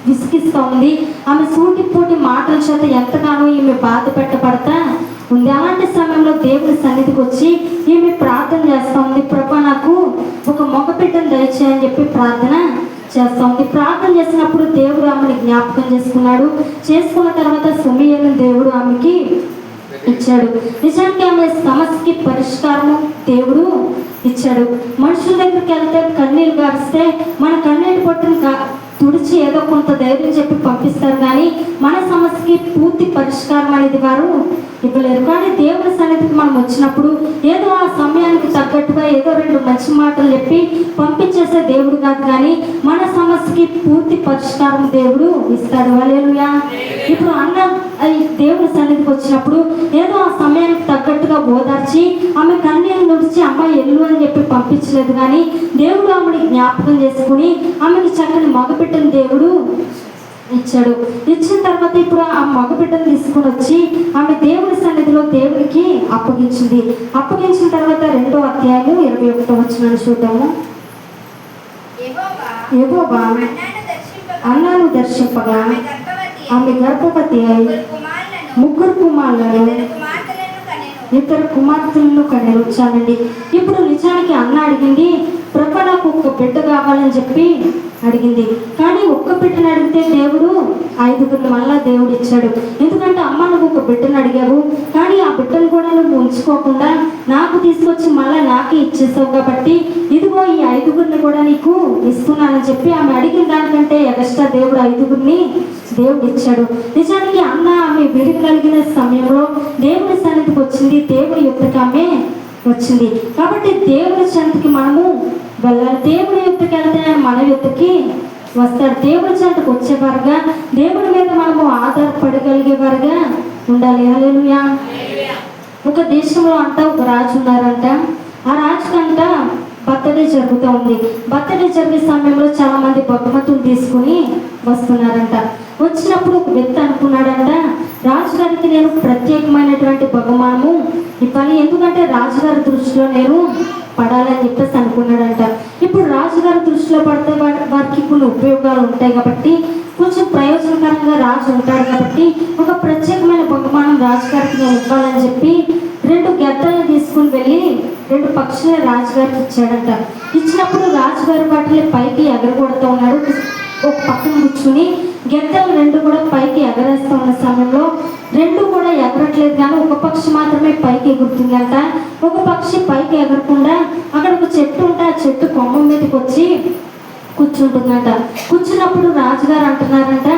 విసిగిస్తూ ఉంది. ఆమె సూటిపోటి మాటల చేత ఎంతగానో ఈమె బాధ పెట్టబడతా ఉంది. అలాంటి సమయంలో దేవుడి సన్నిధికి వచ్చి ఈమె ప్రార్థన చేస్తూ ఉంది. ప్రభా, నాకు ఒక మగబిడ్డను దయచేయని చెప్పి ప్రార్థన చేస్తూ ఉంది. ప్రార్థన చేసినప్పుడు దేవుడు ఆమెను జ్ఞాపకం చేసుకున్న తర్వాత సమూయేలు దేవుడు ఆమెకి ఇచ్చాడు. నిజానికి ఆమె సమస్యకి పరిష్కారము దేవుడు ఇచ్చాడు. మనుషుల దగ్గరికి వెళ్తే కన్నీళ్ళు గారిస్తే మన కన్నీళ్ళు పట్టును తుడిచి ఏదో కొంత ధైర్యం చెప్పి పంపిస్తారు, కానీ మన సమస్యకి పూర్తి పరిష్కారం అనేది వారు ఇవ్వలేరు. కానీ దేవుని సన్నిధికి మనం వచ్చినప్పుడు ఏదో ఆ సమయానికి తగ్గట్టుగా ఏదో 2 మంచి మాటలు చెప్పి పంపించేసే దేవుడు కాదు, కానీ మన సమస్యకి పూర్తి పరిష్కారం దేవుడు ఇస్తాడు. హల్లెలూయా. ఇప్పుడు అన్న దేవుని సన్నిధికి వచ్చినప్పుడు ఏదో ఆ సమయానికి తగ్గట్టుగా ఓదార్చి ఆమె కన్నీళ్ళు నుడిచి అమ్మాయి ఎల్లు అని చెప్పి పంపించలేదు, కానీ దేవుడు ఆమెని జ్ఞాపకం చేసుకుని ఆమెకి చక్కని మగబిడ్డని దేవుడు ఇచ్చాడు. ఇచ్చిన తర్వాత ఇప్పుడు ఆ మగబిడ్డను తీసుకుని వచ్చి ఆమె దేవుని సన్నిధిలో దేవునికి అప్పగించింది. అప్పగించిన తర్వాత 2వ అధ్యాయము 21వ వచనాన్ని చూద్దాము. యెహోవా అన్నాను దర్శింపగా ఆమె గర్భవతి అయి 3 కుమారులను 2 కుమార్తెలను కనెను. చాలండి. ఇప్పుడు నిజానికి అన్న అడిగింది, ప్రభు నాకు 1 బిడ్డ కావాలని చెప్పి అడిగింది. కానీ 1 బిడ్డను అడిగితే దేవుడు 5గురిని మళ్ళా దేవుడు ఇచ్చాడు. ఎందుకంటే అమ్మ నువ్వు 1 బిడ్డను అడిగావు, కానీ ఆ బిడ్డను కూడా నువ్వు ఉంచుకోకుండా నాకు తీసుకొచ్చి మళ్ళీ నాకే ఇచ్చేసావు, కాబట్టి ఇదిగో ఈ 5గురిని కూడా నీకు ఇస్తున్నానని చెప్పి ఆమె అడిగిన దానికంటే ఎక్స్ట్రా దేవుడు 5గురిని దేవుడు ఇచ్చాడు. నిజానికి అన్న ఆమె విడిగి కలిగిన సమయంలో దేవుడి సన్నిధికి వచ్చింది, దేవుడి యుద్ధకి ఆమె వచ్చింది. కాబట్టి దేవుడి చెంతకి మనము వెళ్ళాలి. దేవుడి యుద్ధకి వెళ్తే మన యుద్ధకి వస్తాడు. దేవుడి చెంతకు వచ్చేవారుగా, దేవుడి మీద మనము ఆధారపడగలిగేవారుగా ఉండాలి. హల్లెలూయా. ఒక దేశంలో అంట ఒక రాజు ఉన్నారంట. ఆ రాజుకంట బర్త్డే జరుగుతూ ఉంది. బర్త్డే జరిగే సమయంలో చాలా మంది బహుమతులు తీసుకుని వస్తున్నారంట. వచ్చినప్పుడు ఒక వ్యక్తి అనుకున్నాడంట, రాజుగారికి నేను ప్రత్యేకమైనటువంటి బహుమానము ఇవ్వాలి, ఎందుకంటే రాజుగారి దృష్టిలో నేను పడాలని చెప్పేసి అనుకున్నాడంట. ఇప్పుడు రాజుగారి దృష్టిలో పడితే వారికి కొన్ని ఉపయోగాలు ఉంటాయి కాబట్టి, కొంచెం ప్రయోజనకరంగా రాజు ఉంటాడు కాబట్టి ఒక ప్రత్యేకమైన బహుమానం రాజుగారికి నేను ఇవ్వాలని చెప్పి 2 గెద్దలను తీసుకుని వెళ్ళి 2 పక్షులను రాజుగారికి ఇచ్చాడంట. ఇచ్చినప్పుడు రాజుగారి వాటిని పైకి ఎగరగొడుతూ ఉన్నాడు. ఒక పక్కన కూర్చుని గెద్దలు 2 కూడా పైకి ఎగరేస్తూ ఉన్న సమయంలో 2 కూడా ఎగరట్లేదు, కానీ ఒక పక్షి మాత్రమే పైకి ఎగురుతుందంట. ఒక పక్షి పైకి ఎగరకుండా అక్కడ ఒక చెట్టు ఉంటే ఆ చెట్టు కొమ్మ మీదకి వచ్చి కూర్చుంటుందంట. కూర్చున్నప్పుడు రాజుగారు అంటున్నారంట,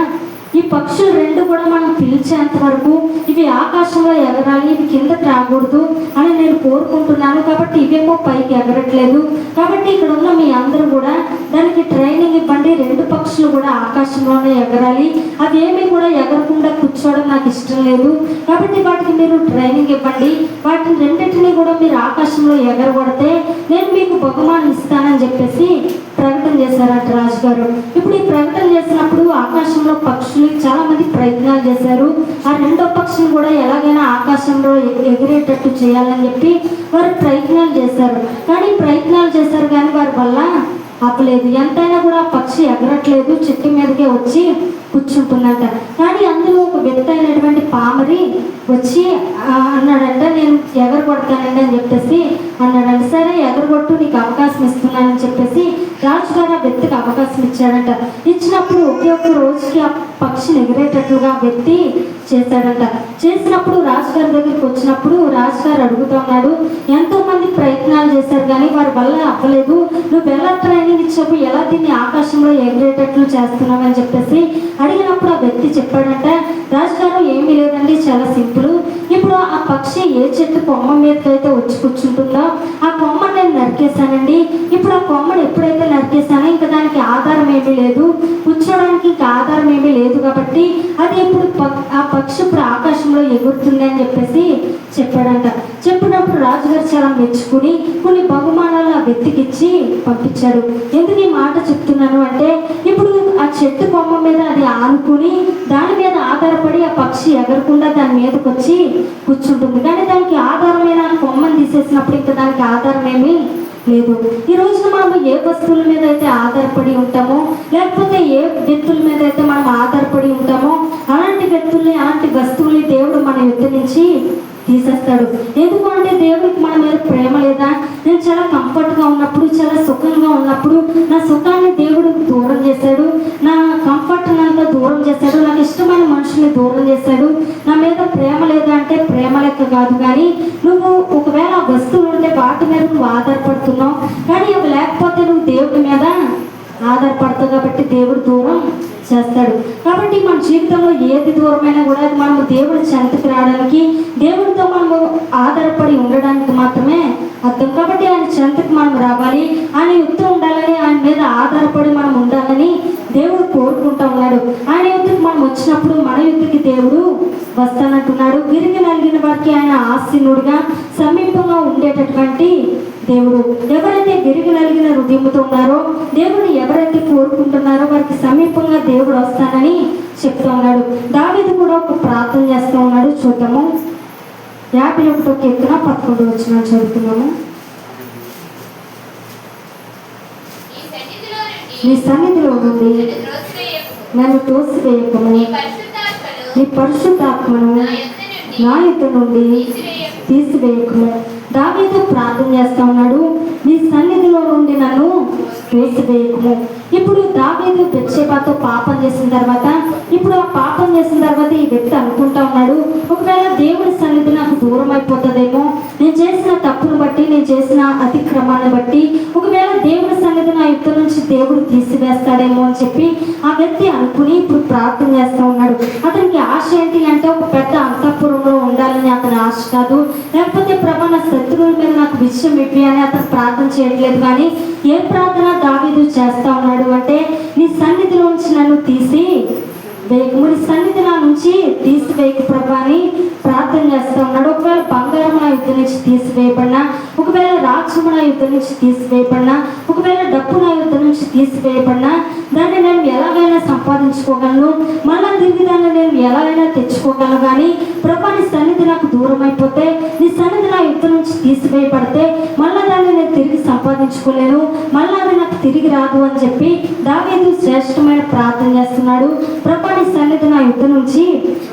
ఈ పక్షులు 2 కూడా మనం పిలిచేంత వరకు ఇవి ఆకాశంలో ఎగరాలి, ఇవి కిందకి రాకూడదు అని నేను కోరుకుంటున్నాను, కాబట్టి ఇవేమో పైకి ఎగరట్లేదు, కాబట్టి ఇక్కడ ఉన్న మీ అందరూ కూడా దానికి ట్రైనింగ్ ఇవ్వండి. 2 పక్షులు కూడా ఆకాశంలోనే ఎగరాలి, అవి ఏమీ కూడా ఎగరకుండా కూర్చోవడం నాకు ఇష్టం లేదు, కాబట్టి వాటికి మీరు ట్రైనింగ్ ఇవ్వండి. వాటిని 2టిని కూడా మీరు ఆకాశంలో ఎగరగొడితే నేను మీకు బహుమానం ఇస్తానని చెప్పేసి ప్రకటన చేశారంట రాజుగారు. ఇప్పుడు ఈ ప్రకటన చేసినప్పుడు ఆకాశంలో పక్షులు చాలా మంది ప్రయత్నాలు చేశారు. ఆ 2వ పక్షిని కూడా ఎలాగైనా ఆకాశంలో ఎగిరేటట్టు చేయాలని చెప్పి వారు ప్రయత్నాలు చేశారు. కానీ వారి వల్ల అవ్వలేదు. ఎంతైనా కూడా ఆ పక్షి ఎగరట్లేదు, చెట్టు మీదకే వచ్చి కూర్చుంటుందంట. కానీ అందులో ఒక వ్యక్తి అయినటువంటి పామరి వచ్చి అన్నాడంట, నేను ఎగరగొడతానండి అని చెప్పేసి అన్నాడంట. సరే ఎగరగొట్టు, నీకు అవకాశం ఇస్తున్నానని చెప్పేసి రాజుగారు ఆ వ్యక్తికి అవకాశం ఇచ్చాడంట. ఇచ్చినప్పుడు ఒకే ఒక్క రోజుకి ఆ పక్షిని ఎగిరేటట్లుగా వ్యక్తి చేశాడంట. చేసినప్పుడు రాజుగారి దగ్గరికి వచ్చినప్పుడు రాజుగారు అడుగుతూ ఉన్నాడు, ఎంతో మంది ప్రయత్నాలు చేశారు కానీ వారి వల్ల అవ్వలేదు, నువ్వు ఎలా ట్రైనింగ్ ఇచ్చినప్పుడు ఎలా దీన్ని ఆకాశంలో ఎగిరేటట్లు చేస్తున్నావు అని చెప్పేసి అడిగినప్పుడు ఆ వ్యక్తి చెప్పాడంట, రాజుగారు ఏమీ లేదండి, చాలా సింపుల్. ఇప్పుడు ఆ పక్షి ఏ చెట్టు కొమ్మ మీదకైతే వచ్చి కూర్చుంటుందో ఆ కొమ్మని నేను నరికేశానండి. ఇప్పుడు ఆ కొమ్మను ఎప్పుడైతే నరికేశానో ఇంకా దానికి ఆధారం ఏమీ లేదు, కూర్చోడానికి ఇంకా ఆధారం ఏమీ లేదు, కాబట్టి అది ఇప్పుడు ఆ పక్షి ఇప్పుడు ఆకాశంలో ఎగురుతుంది అని చెప్పేసి చెప్పాడంట. చెప్పినప్పుడు రాజుగారు చాలా మెచ్చుకుని కొన్ని బహుమానాలు ఆ వ్యక్తికి ఇచ్చి పంపించాడు. ఎందుకు ఈ మాట చెప్తున్నాను అంటే, ఇప్పుడు ఆ చెట్టు కొమ్మ మీద అది ఆనుకుని దాని మీద ఆధారపడి ఆ పక్షి ఎగరకుండా దాని మీదకి వచ్చి కూర్చుంటుంది. కానీ దానికి ఆధారమైన కొమ్మని తీసేసినప్పుడు ఇంకా దానికి ఆధారం ఏమీ లేదు. ఈ రోజున మనం ఏ వస్తువుల మీద అయితే ఆధారపడి ఉంటామో, లేకపోతే ఏ వ్యక్తుల మీద అయితే మనం ఆధారపడి ఉంటామో, అలాంటి వ్యక్తుల్ని అలాంటి వస్తువుల్ని దేవుడు మన యుద్ధ నుంచి తీసేస్తాడు. ఎందుకు అంటే దేవుడికి మన మీద ప్రేమ లేదా? నేను చాలా కంఫర్ట్గా ఉన్నప్పుడు, చాలా సుఖంగా ఉన్నప్పుడు నా సుఖాన్ని దేవుడు దూరం చేశాడు, నా కంఫర్ట్ అంతా దూరం చేశాడు, నాకు ఇష్టమైన మనుషుల్ని దూరం చేశాడు. నా మీద ప్రేమ లేదా అంటే ప్రేమ లెక్క కాదు, కానీ నువ్వు ఒకవేళ ఆ వస్తువులు ఉంటే వాటి మీద నువ్వు ఆధారపడుతున్నావు, కానీ అవి లేకపోతే నువ్వు దేవుడి మీద ఆధారపడతావు కాబట్టి దేవుడు దూరం చేస్తాడు. కాబట్టి మన జీవితంలో ఏది దూరమైనా కూడా అది మనము దేవుడి చెంతకు రావడానికి, దేవుడితో మనము ఆధారపడి ఉండడానికి మాత్రమే అర్థం. కాబట్టి ఆయన చెంతకు మనం రావాలి, ఆయన యుద్ధ ఉండాలని, ఆయన మీద ఆధారపడి మనం ఉండాలని దేవుడు కోరుకుంటూ ఉన్నాడు. ఆయన యుద్ధకు మనం వచ్చినప్పుడు మన యుద్ధకి దేవుడు వస్తానంటున్నాడు. విరిగి నలిగిన వారికి ఆయన ఆసీనుడిగా సమీపంగా ఉండేటటువంటి దేవుడు. ఎవరైతే విరిగి నలిగిన హృదయంతో ఉన్నారో, దేవుడు ఎవరైతే కోరుకుంటున్నారో వారికి సమీపంగా దేవుడు వస్తానని చెప్తూ ఉన్నాడు. దావీదు కూడా ఒక ప్రార్థన చేస్తూ ఉన్నాడు. చూద్దాము. 51వ కీర్తన 11వ వచనం చదువుతున్నాము. నీ సన్నిధిలో నుండి నన్ను తోసివేయకము, నీ పరిశుద్ధాత్మను నా యొద్ద నుండి తీసివేయకము. దావీదు ప్రార్థన చేస్తా ఉన్నాడు, నీ సన్నిధిలో నుండి నన్ను తోసివేయకము. ఇప్పుడు దావీదు బెత్షెబాతో పాపం చేసిన తర్వాత, ఇప్పుడు ఆ పాపం చేసిన తర్వాత ఈ వ్యక్తి అనుకుంటా ఉన్నాడు, ఒకవేళ దేవుడి సన్నిధి నాకు దూరం అయిపోతుందేమో, నేను చేసిన తప్పును బట్టి, నేను చేసిన అతిక్రమాన్ని బట్టి ఒకవేళ దేవుడి సన్నిధి నా యుద్ధ నుంచి దేవుడు తీసివేస్తాడేమో అని చెప్పి ఆ వ్యక్తి అనుకుని ఇప్పుడు ప్రార్థన చేస్తూ ఉన్నాడు. అతనికి ఆశ ఏంటి అంటే ఒక పెద్ద అంతఃపురంలో ఉండాలని అతని ఆశ కాదు, లేకపోతే ప్రభా నా శత్రువుల మీద నాకు విషయం ఇప్పి అని అతను ప్రార్థన చేయట్లేదు. కానీ ఏ ప్రార్థన దావీదు చేస్తా ఉన్నాడు అంటే, నీ సన్నిధిలోంచి నన్ను తీసి వేయకము, నీ సన్నిధి నా నుంచి తీసివేయకు ప్రభా అని ప్రార్థన చేస్తూ ఉన్నాడు. ఒకవేళ బంగారం నా యుద్ధ నుంచి తీసివేయబడినా, ఒకవేళ రాజ్యము నా యుద్ధ నుంచి తీసివేయబడినా, ఒకవేళ డబ్బు నా యుద్ధ నుంచి తీసివేయబడినా, దాన్ని నేను ఎలాగైనా సంపాదించుకోగలను, మళ్ళా తిరిగి దాన్ని నేను ఎలాగైనా తెచ్చుకోగలను. కానీ ప్రభా నీ సన్నిధి నాకు దూరం అయిపోతే, నీ సన్నిధి నా యుద్ధ నుంచి తీసివేయబడితే మళ్ళా దాన్ని నేను తిరిగి సంపాదించుకోలేను, మళ్ళా అది నాకు తిరిగి రాదు అని చెప్పి దావీదు శ్రేష్టమైన ప్రార్థన చేస్తున్నాడు. ప్రభా నీ సన్నిధి నా యుద్ధ నుంచి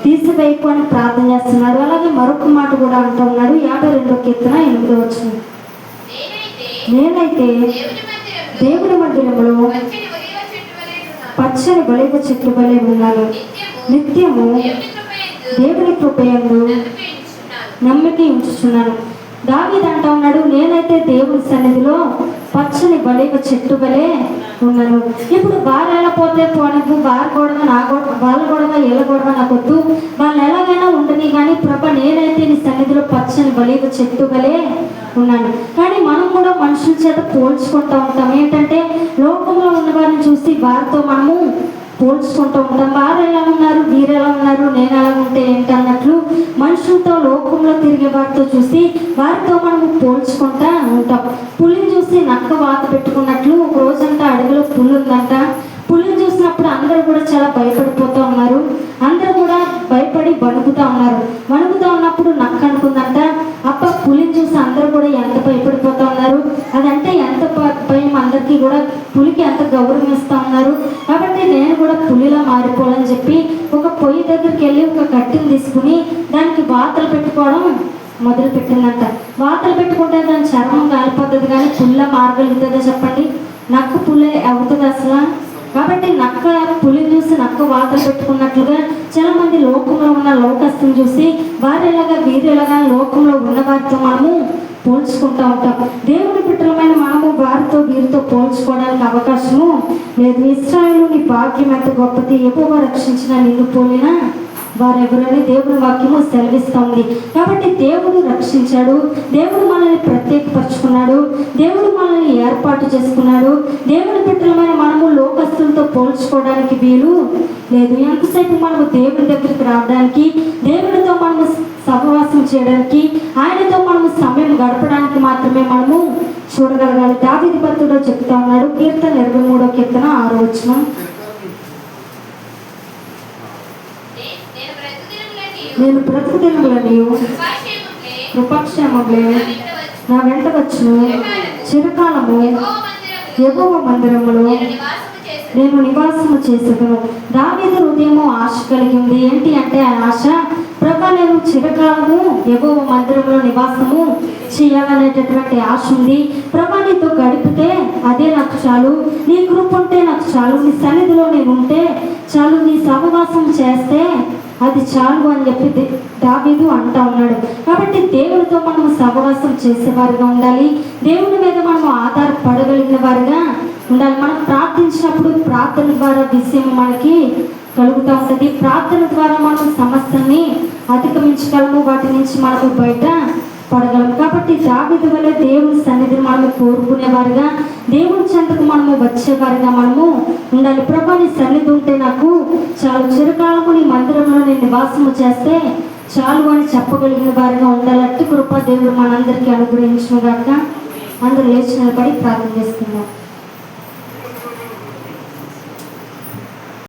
తీసివేయకు అని ప్రార్థన చేస్తున్నాడు. అలాగే మరొక మాట కూడా అంటూ ఉన్నాడు. 52వ కీర్తన 8వ వచనం. నేనైతే దేవుని మందిరములో పచ్చని ఒలీవ చెట్టు వలె ఉన్నాను, నిత్యము దేవుని కృపయందు నమ్మిక ఉంచుచున్నాను. దావీదు అంటా ఉన్నాడు, నేనైతే దేవుని సన్నిధిలో పచ్చని ఒలీవ చెట్టు వలె ఉన్నాను. ఇప్పుడు వారు ఎలా పోతే పోనకు, వారి గొడవ నా గొడవ, వాళ్ళ గొడవ వీళ్ళ గొడవ నాకొద్దు, వాళ్ళు ఎలాగైనా ఉండని. కానీ ప్రభా నేనైతే నీ సన్నిధిలో పచ్చని ఒలీవ చెట్టు వలె ఉన్నాను. కానీ మనం కూడా మనుషుల చేత పోల్చుకుంటూ ఉంటాం. ఏంటంటే లోకంలో ఉన్న వారిని చూసి వారితో మనము పోల్చుకుంటూ ఉంటాం. వారు ఎలా ఉన్నారు, వీరు ఎలా ఉన్నారు, నేను ఎలా ఉంటే ఏంటన్నట్లు మనుషులతో లోకంలో తిరిగే వారితో చూసి వారితో మనము పోల్చుకుంటా ఉంటాం. పులిని చూసి నక్క వాత పెట్టుకున్నట్లు ఒక రోజంతా అడవిలో పులి ఉందంట. పులిని చూసినప్పుడు అందరూ కూడా చాలా భయపడిపోతూ ఉన్నారు. అందరూ కూడా భయపడి వణుకుతూ ఉన్నారు. వణుకుతూ ఉన్నప్పుడు నక్క అనుకుందంట, అప్ప పులిని చూసి అందరూ కూడా ఎంత భయపడిపోతూ ఉన్నారు, అదంటే ఎంత భయం అందరికీ కూడా, పులికి ఎంత గౌరవం ఇస్తూ ఉన్నారు, కాబట్టి నేను కూడా పులిలా మారిపోవాలని చెప్పి ఒక పొయ్యి దగ్గరికి వెళ్ళి ఒక కట్టెని తీసుకుని దానికి వాతలు పెట్టుకోవడం మొదలు పెట్టిందంట. వాతలు పెట్టుకుంటే దాని చర్మం కాలిపోతుంది, కానీ పుల్ల మారగలుగుతుందా చెప్పండి? నక్క పుల్లే అవుతుంది అసలు? కాబట్టి నక్క పులిని చూసి నక్క వాతలు పెట్టుకున్నట్లుగా చాలా మంది లోకంలో ఉన్న లోకస్తుని చూసి వారెలాగా వీరెలాగా లోకంలో ఉన్న వారితో మనము పోల్చుకుంటూ ఉంటాం. దేవుడి బిడ్డలమైన మనము వారితో వీరితో పోల్చుకోవడానికి అవకాశము లేదు. ఇశ్రాయేలు నీ భాగ్యం ఎంత గొప్పది, యెహోవా రక్షించిన నిన్ను పోలిన వారెవరని దేవుని వాక్యము సెలవిస్తుంది. కాబట్టి దేవుడు రక్షించాడు, దేవుడు మనల్ని ప్రత్యేకపరుచుకున్నాడు, దేవుడు మనల్ని ఏర్పాటు చేసుకున్నాడు. దేవుడి బిడ్డలమైన మనము లోకస్తులతో పోల్చుకోవడానికి వీలు లేదు. ఎంతసేపు మనము దేవుడి దగ్గరికి రావడానికి, దేవుడితో మనము సహవాసం చేయడానికి, ఆయనతో మనము సమయం గడపడానికి మాత్రమే మనము చూడగలగాలి. దావీదు భక్తుడు చెప్తా ఉన్నాడు. కీర్తన 23వ కీర్తన 6వ వచనం. నేను బ్రతుకుదినములని కృపాక్షేమములే నా వెంట వచ్చును, చిరకాలము యెహోవా మందిరములో నేను నివాసము చేసేదను. దావీదు హృదయము ఆశ కలిగింది. ఏంటి అంటే ఆ ఆశ, ప్రభా నేను చిరకాలము యెహోవా మందిరంలో నివాసము చేయాలనేటటువంటి ఆశ ఉంది. ప్రభా నీతో గడిపితే అదే నాకు చాలు, నీ కృప ఉంటే నాకు చాలు, నీ సన్నిధిలో నేను ఉంటే చాలు, నీ సహవాసం చేస్తే అది చాలు అని చెప్పి దావీదు అంటా ఉన్నాడు. కాబట్టి దేవుడితో మనము సహవాసం చేసేవారుగా ఉండాలి. దేవుడి మీద మనము ఆధారపడగలిగిన వారుగా ఉండాలి. మనం ప్రార్థించినప్పుడు ప్రార్థన ద్వారా విజయం మనకి కలుగుతూ ఉంటుంది. ప్రార్థన ద్వారా మనం సమస్యని అధిగమించగలము, వాటి నుంచి మనము బయట పడగలము. కాబట్టి దావీదు వలె దేవుని సన్నిధిని మనము కోరుకునేవారుగా, దేవుని చెంతకు మనము వచ్చేవారుగా మనము ఉండాలి. ప్రభా, నీ సన్నిధి ఉంటే నాకు చాలు, చిరకాలము నీ మందిరంలో నేను నివాసము చేస్తే చాలు అని చెప్పగలిగిన వారిగా ఉండాలి. అట్టి కృప దేవుడు మనందరికీ అనుగ్రహించుగాక. అందరూ లేచి నిలబడి ప్రార్థన చేస్తున్నాం.